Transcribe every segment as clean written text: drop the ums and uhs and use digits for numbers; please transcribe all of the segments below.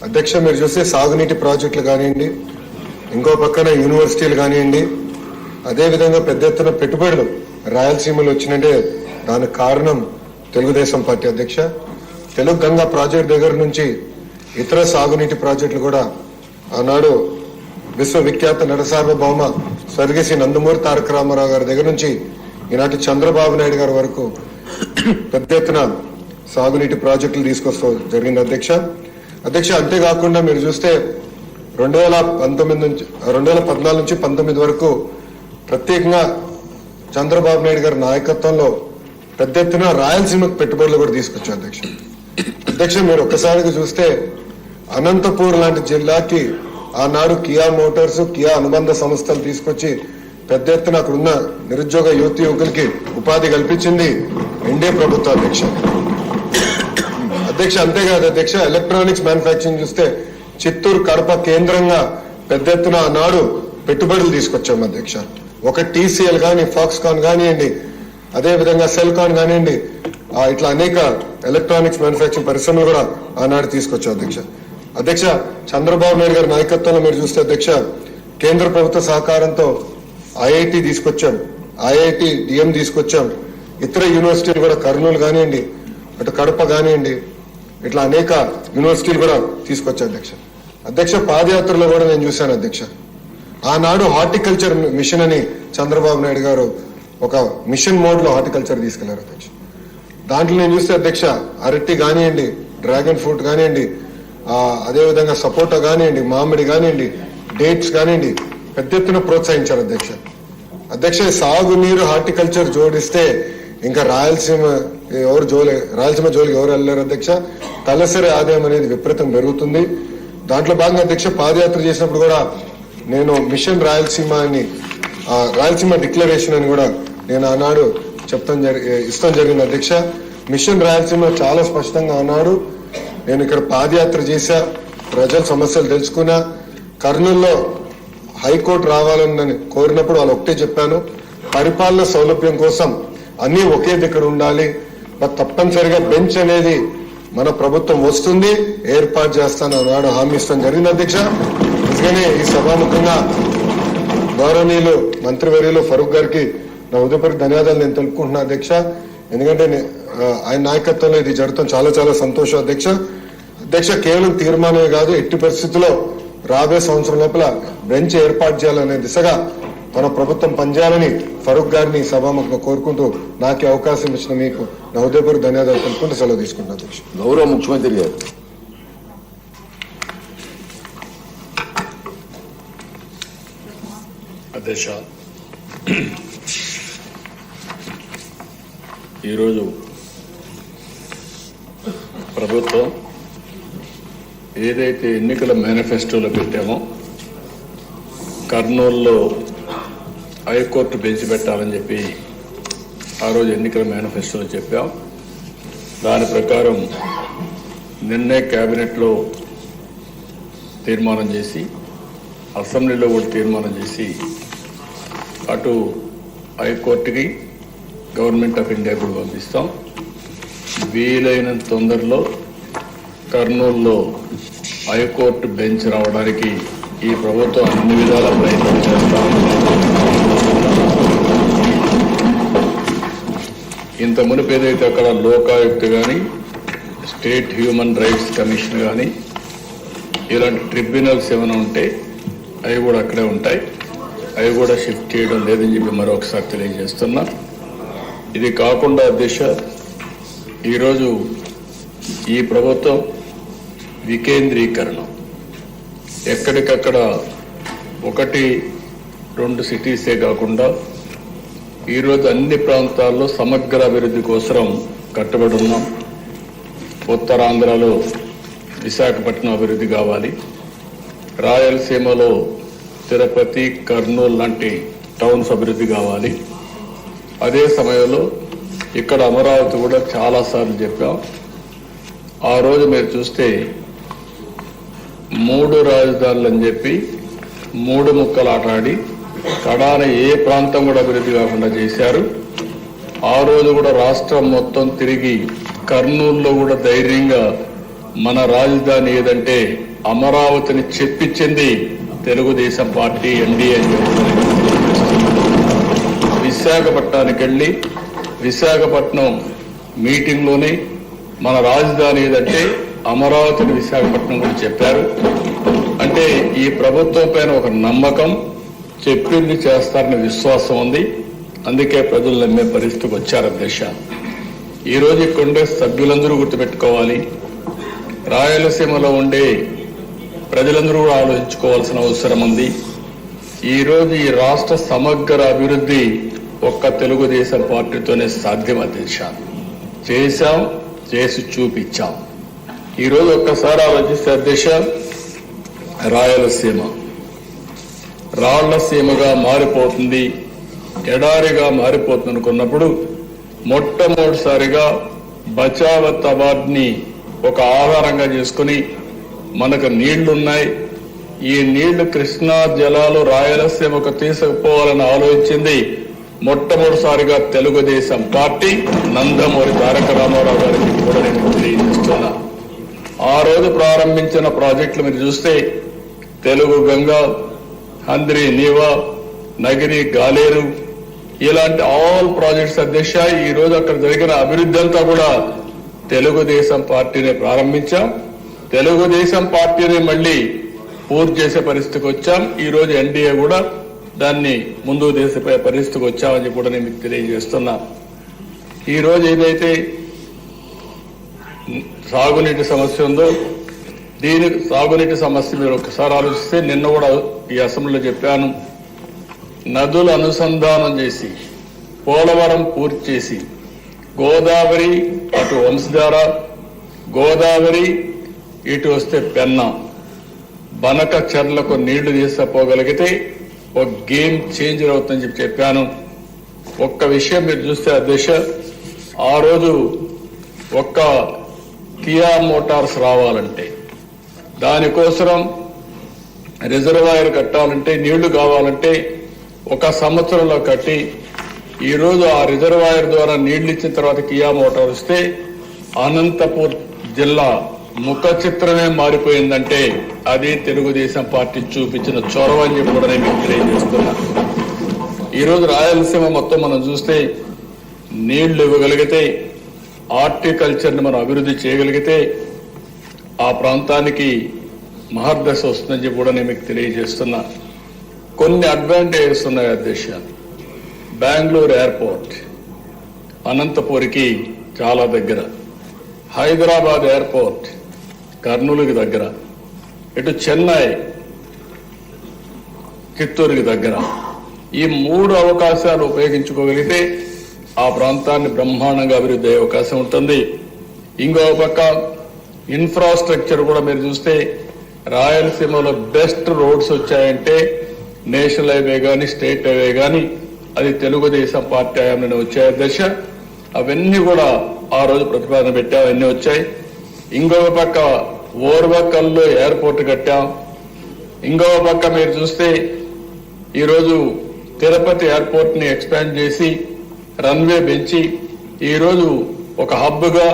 అధ్యక్ష మీరు చూస్తే సాగునీటి ప్రాజెక్టులు కానివ్వండి, ఇంకో పక్కన యూనివర్సిటీలు కానివ్వండి, అదేవిధంగా పెద్ద ఎత్తున పెట్టుబడులు రాయలసీమలో వచ్చినట్టే దానికి కారణం తెలుగుదేశం పార్టీ. అధ్యక్ష తెలుగు గంగా ప్రాజెక్టు దగ్గర నుంచి ఇతర సాగునీటి ప్రాజెక్టులు కూడా ఆనాడు విశ్వవిఖ్యాత నటసార్వభౌమ స్వర్గీయ నందమూరి తారక రామారావు గారి దగ్గర నుంచి ఈనాటి చంద్రబాబు నాయుడు గారి వరకు పెద్ద ఎత్తున సాగునీటి ప్రాజెక్టులు తీసుకొస్తూ జరిగింది. అధ్యక్ష అంతేకాకుండా మీరు చూస్తే 2014 నుంచి 19 వరకు ప్రత్యేకంగా చంద్రబాబు నాయుడు గారి నాయకత్వంలో పెద్ద ఎత్తున రాయలసీమకు పెట్టుబడులు కూడా తీసుకొచ్చారు. అధ్యక్ష మీరు ఒక్కసారిగా చూస్తే అనంతపూర్ లాంటి జిల్లాకి ఆనాడు కియా మోటార్స్, కియా అనుబంధ సంస్థలు తీసుకొచ్చి పెద్ద ఎత్తున అక్కడున్న నిరుద్యోగ యువకులకి ఉపాధి కల్పించింది ఎన్డీఏ ప్రభుత్వం. అధ్యక్ష అంతేకాదు అధ్యక్ష ఎలక్ట్రానిక్స్ మ్యానుఫ్యాక్చరింగ్ చూస్తే చిత్తూరు, కడప కేంద్రంగా పెద్ద ఎత్తున ఆనాడు పెట్టుబడులు తీసుకొచ్చాం. అధ్యక్ష ఒక టీసీఎల్ కానీ, ఫాక్స్కాన్ కానివ్వండి, అదేవిధంగా సెల్కాన్ కానివ్వండి, ఇట్లా అనేక ఎలక్ట్రానిక్స్ మ్యానుఫ్యాక్చరింగ్ పరిశ్రమలు కూడా ఆనాడు తీసుకొచ్చాం. అధ్యక్ష చంద్రబాబు నాయుడు గారి నాయకత్వంలో మీరు చూస్తే అధ్యక్ష కేంద్ర ప్రభుత్వ సహకారంతో ఐఐటి తీసుకొచ్చాం, ఐఐటి డిఎం తీసుకొచ్చాం, ఇతర యూనివర్సిటీలు కూడా కర్నూలు కానివ్వండి, అటు కడప కానివ్వండి, ఇట్లా అనేక యూనివర్సిటీలు కూడా తీసుకొచ్చా. అధ్యక్ష పాదయాత్రలో కూడా నేను చూశాను. అధ్యక్ష ఆనాడు హార్టికల్చర్ మిషన్ అని చంద్రబాబు నాయుడు గారు ఒక మిషన్ మోడ్ లో హార్టికల్చర్ తీసుకెళ్లారు. అధ్యక్ష దాంట్లో నేను చూస్తే అధ్యక్ష అరటి కానివ్వండి, డ్రాగన్ ఫ్రూట్ కానివ్వండి, అదేవిధంగా సపోటా కానివ్వండి, మామిడి కానివ్వండి, డేట్స్ కానివ్వండి పెద్ద ఎత్తున ప్రోత్సహించారు. అధ్యక్ష సాగునీరు హార్టికల్చర్ జోడిస్తే ఇంకా రాయలసీమ జోలికి ఎవరు వెళ్ళారు. అధ్యక్ష తలసరి ఆదాయం అనేది విపరీతం పెరుగుతుంది. దాంట్లో భాగంగా అధ్యక్ష పాదయాత్ర చేసినప్పుడు కూడా నేను మిషన్ రాయలసీమ అని, రాయలసీమ డిక్లరేషన్ అని కూడా నేను ఆనాడు ఇస్తాం జరిగింది. అధ్యక్ష మిషన్ రాయలసీమ చాలా స్పష్టంగా ఆనాడు నేను ఇక్కడ పాదయాత్ర చేశా, ప్రజల సమస్యలు తెలుసుకున్నా. కర్నూలులో హైకోర్టు రావాలని కోరినప్పుడు వాళ్ళు ఒకటే చెప్పాను, పరిపాలన సౌలభ్యం కోసం అన్ని ఒకే దగ్గర ఉండాలి, తప్పనిసరిగా బెంచ్ అనేది మన ప్రభుత్వం వస్తుంది, ఏర్పాటు చేస్తాను అన్నాడు, హామీ ఇస్తాం జరిగింది. అధ్యక్ష నిజంగానే ఈ సభాముఖంగా గౌరవనీయులు మంత్రివర్యులు ఫరూక్ గారికి నా ఉదయపూర్వక ధన్యవాదాలు నేను తెలుపుకుంటున్నా. అధ్యక్ష ఎందుకంటే ఆయన నాయకత్వంలో ఇది జరుగుతాం చాలా చాలా సంతోషం. అధ్యక్ష కేవలం తీర్మానమే కాదు, ఎట్టి పరిస్థితుల్లో రాబోయే సంవత్సరం లోపల బెంచ్ ఏర్పాటు చేయాలనే దిశగా మన ప్రభుత్వం పనిచేయాలని ఫరూక్ గారిని సభాముఖంగా కోరుకుంటూ నాకు అవకాశం ఇచ్చిన మీకు నా హృదయపూర్వక ధన్యవాదాలు తెలుపుకుంటూ సెలవు తీసుకుంటున్నా. అధ్యక్ష గౌరవ ముఖ్యమంత్రి గారు. అధ్యక్ష ఈరోజు ప్రభుత్వం ఏదైతే ఎన్నికల మేనిఫెస్టోలో పెట్టామో కర్నూలులో హైకోర్టు బెంచ్ పెట్టాలని చెప్పి ఆ రోజు ఎన్నికల మేనిఫెస్టోలో చెప్పాం. దాని ప్రకారం నిన్నే కేబినెట్లో తీర్మానం చేసి, అసెంబ్లీలో కూడా తీర్మానం చేసి, అటు హైకోర్టుకి గవర్నమెంట్ ఆఫ్ ఇండియా కూడా పంపిస్తాం. వీలైనంత తొందరలో కర్నూలులో హైకోర్టు బెంచ్ రావడానికి ఈ ప్రభుత్వం అన్ని విధాల ప్రయత్నం చేస్తాం. ఇంత మునుపు ఏదైతే అక్కడ లోకాయుక్త కానీ, స్టేట్ హ్యూమన్ రైట్స్ కమిషన్ కానీ ఇలాంటి ట్రిబ్యునల్స్ ఏమైనా ఉంటే అవి కూడా అక్కడే ఉంటాయి, అవి కూడా షిఫ్ట్ చేయడం లేదని చెప్పి మరొకసారి తెలియజేస్తున్నా. ఇది కాకుండా అధ్యక్ష ఈరోజు ఈ ప్రభుత్వం వికేంద్రీకరణ, ఎక్కడికక్కడ 1-2 సిటీసే కాకుండా ఈరోజు అన్ని ప్రాంతాల్లో సమగ్ర అభివృద్ధి కోసం కట్టుబడి ఉన్నాం. ఉత్తరాంధ్రలో విశాఖపట్నం అభివృద్ధి కావాలి, రాయలసీమలో తిరుపతి, కర్నూలు లాంటి టౌన్స్ అభివృద్ధి కావాలి. అదే సమయంలో ఇక్కడ అమరావతి కూడా చాలాసార్లు చెప్పాం. ఆ రోజు మీరు చూస్తే 3 రాజధానులు అని చెప్పి 3 ముక్కలు ఆటాడి కడాన ఏ ప్రాంతం కూడా అభివృద్ధి కాకుండా చేశారు. ఆ రోజు కూడా రాష్ట్రం మొత్తం తిరిగి కర్నూలులో కూడా ధైర్యంగా మన రాజధాని ఏదంటే అమరావతిని చెప్పించింది తెలుగుదేశం పార్టీ ఎన్డీఏ. విశాఖపట్నానికి వెళ్ళి విశాఖపట్నం మీటింగ్లోనే మన రాజధాని ఏదంటే అమరావతిని విశాఖపట్నం కూడా చెప్పారు. అంటే ఈ ప్రభుత్వం పైన ఒక నమ్మకం, చెప్పింది చేస్తారని విశ్వాసం ఉంది. అందుకే ప్రజలు నమ్మే పరిస్థితికి వచ్చారు అధ్యక్ష. ఈరోజు కాంగ్రెస్ సభ్యులందరూ గుర్తుపెట్టుకోవాలి, రాయలసీమలో ఉండే ప్రజలందరూ కూడా ఆలోచించుకోవాల్సిన అవసరం ఉంది. ఈరోజు ఈ రాష్ట్ర సమగ్ర అభివృద్ధి ఒక్క తెలుగుదేశం పార్టీతోనే సాధ్యం అధ్యక్ష. చేశాం, చేసి చూపించాం. ఈరోజు ఒక్కసారి ఆలోచిస్తే అధ్యక్ష, రాయలసీమ రాళ్లసీమగా మారిపోతుంది, ఎడారిగా మారిపోతుంది అనుకున్నప్పుడు మొట్టమొదటిసారిగా బచావత్ అవార్డుని ఒక ఆధారంగా చేసుకుని మనకు నీళ్లున్నాయి, ఈ నీళ్లు కృష్ణా జలాలు రాయలసీమకు తీసుకుపోవాలని ఆలోచించింది మొట్టమొదటిసారిగా తెలుగుదేశం పార్టీ. నందమూరి తారక రామారావు గారికి కూడా నేను తెలియజేస్తున్నా. ఆ రోజు ప్రారంభించిన ప్రాజెక్టులు మీరు చూస్తే తెలుగు గంగా, హంద్రి నీవా, నగిరి గాలేరు, ఇలాంటి ఆల్ ప్రాజెక్ట్స్ అధ్యక్ష ఈ రోజు అక్కడ జరిగిన అభివృద్ధి అంతా కూడా తెలుగుదేశం పార్టీనే ప్రారంభించాం. తెలుగుదేశం పార్టీని మళ్ళీ పూర్తి చేసే పరిస్థితికి వచ్చాం. ఈ రోజు ఎన్డీఏ కూడా దాన్ని ముందుకు తీసే పరిస్థితికి వచ్చామని కూడా నేను మీకు తెలియజేస్తున్నా. ఈ రోజు ఏదైతే సాగునీటి సమస్య ఉందో, దీనికి సాగునీటి సమస్య మీరు ఒకసారి ఆలోచిస్తే, నిన్న కూడా ఈ అసెంబ్లీలో చెప్పాను, నదులు అనుసంధానం చేసి పోలవరం పూర్తి చేసి గోదావరి అటు వంశధార, గోదావరి ఇటు వస్తే పెన్నా, బనక చెర్లకు నీళ్లు తీసుకుపోగలిగితే ఒక గేమ్ చేంజర్ అవుతుందని చెప్పాను. ఒక్క విషయం మీరు చూస్తే అధ్యక్ష, ఆ రోజు ఒక్క కియా మోటార్స్ రావాలంటే, దానికోసం రిజర్వాయర్ కట్టాలంటే, నీళ్లు కావాలంటే ఒక సంవత్సరంలో కట్టి, ఈరోజు ఆ రిజర్వాయర్ ద్వారా నీళ్లు ఇచ్చిన తర్వాత కియా మోటార్ వస్తే అనంతపూర్ జిల్లా ముఖ చిత్రమే మారిపోయిందంటే అది తెలుగుదేశం పార్టీ చూపించిన చొరవ అని చెప్పి కూడా నేను తెలియజేస్తున్నా. ఈరోజు రాయలసీమ మొత్తం మనం చూస్తే నీళ్లు ఇవ్వగలిగితే, హార్టికల్చర్ని మనం అభివృద్ధి చేయగలిగితే ఆ ప్రాంతానికి మహర్దశ వస్తుందని చెప్పి కూడా నేను మీకు తెలియజేస్తున్నా. కొన్ని అడ్వాంటేజెస్ ఉన్నాయి అధ్యక్ష. బెంగళూరు ఎయిర్పోర్ట్ అనంతపూర్కి చాలా దగ్గర, హైదరాబాద్ ఎయిర్పోర్ట్ కర్నూలుకి దగ్గర, ఇటు చెన్నై చిత్తూరుకి దగ్గర. ఈ మూడు అవకాశాలు ఉపయోగించుకోగలిగితే ఆ ప్రాంతాన్ని బ్రహ్మాండంగా అభివృద్ధి అయ్యే అవకాశం ఉంటుంది. ఇంకో పక్క ఇన్ఫ్రాస్ట్రక్చర్ కూడా మీరు చూస్తే రాయలసీమలో బెస్ట్ రోడ్స్ వచ్చాయంటే నేషనల్ హైవే కానీ స్టేట్ హైవే కానీ అది తెలుగుదేశం పార్టీ హయాంలోనే వచ్చాయి దశ. అవన్నీ కూడా ఆ రోజు ప్రతిపాదన పెట్టాం, అవన్నీ వచ్చాయి. ఇంకొక పక్క ఓర్వకల్లో ఎయిర్పోర్ట్ కట్టాం. ఇంకొక పక్క మీరు చూస్తే ఈరోజు తిరుపతి ఎయిర్పోర్ట్ ని ఎక్స్పాండ్ చేసి రన్వే పెంచి ఈరోజు ఒక హబ్ గా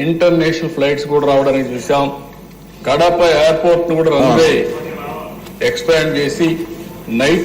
ఇంటర్నేషనల్ ఫ్లైట్స్ కూడా రావడానికి చూసాం. కడప ఎయిర్పోర్ట్ ను కూడా రన్వే ఎక్స్పాండ్ చేసి నైట్